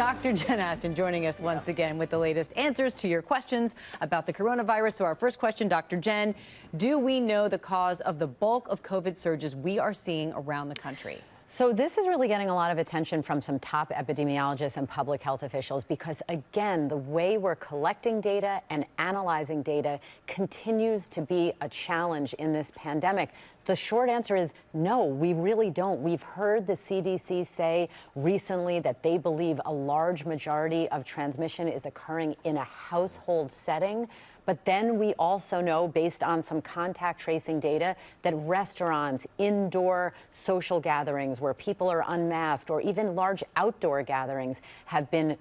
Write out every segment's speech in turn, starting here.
Dr. Jen Ashton joining us once again with the latest answers to your questions about the coronavirus. So our first question, Dr. Jen, do we know the cause of the bulk of COVID surges we are seeing around the country? So this is really getting a lot of attention from some top epidemiologists and public health officials because, again, the way we're collecting data and analyzing data continues to be a challenge in this pandemic. The short answer is no, we really don't. We've heard the CDC say recently that they believe a large majority of transmission is occurring in a household setting. But then we also know, based on some contact tracing data, that restaurants, indoor social gatherings where people are unmasked, or even large outdoor gatherings have been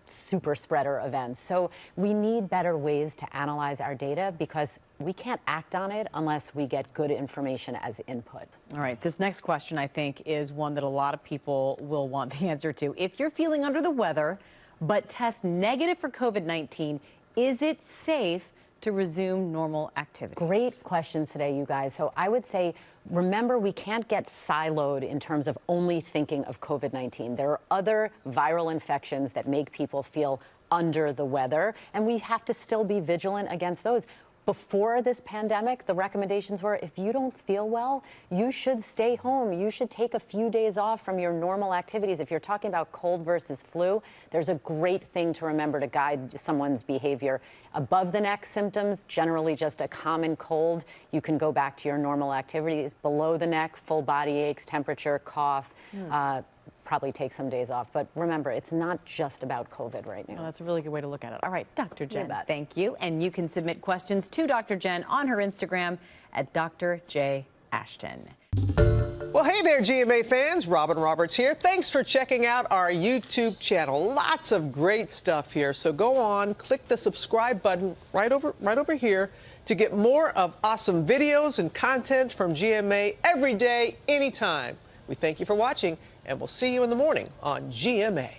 super spreader events. So we need better ways to analyze our data because we can't act on it unless we get good information as input. All right, this next question, I think, is one that a lot of people will want the answer to. If you're feeling under the weather but test negative for COVID-19, is it safe to resume normal activities? Great questions today, you guys. So I would say, remember, we can't get siloed in terms of only thinking of COVID-19. There are other viral infections that make people feel under the weather, and we have to still be vigilant against those. Before this pandemic, the recommendations were if you don't feel well, you should stay home. You should take a few days off from your normal activities. If you're talking about cold versus flu, there's a great thing to remember to guide someone's behavior. Above the neck symptoms, generally just a common cold, you can go back to your normal activities. Below the neck, full body aches, temperature, cough, probably take some days off. But remember, it's not just about COVID right now. Well, that's a really good way to look at it. All right, Dr. Jen, thank you. And you can submit questions to Dr. Jen on her Instagram at Dr. J. Ashton. Well, hey there, GMA fans. Robin Roberts here. Thanks for checking out our YouTube channel. Lots of great stuff here. So go on, click the subscribe button right over here to get more of awesome videos and content from GMA every day, anytime. We thank you for watching, and we'll see you in the morning on GMA.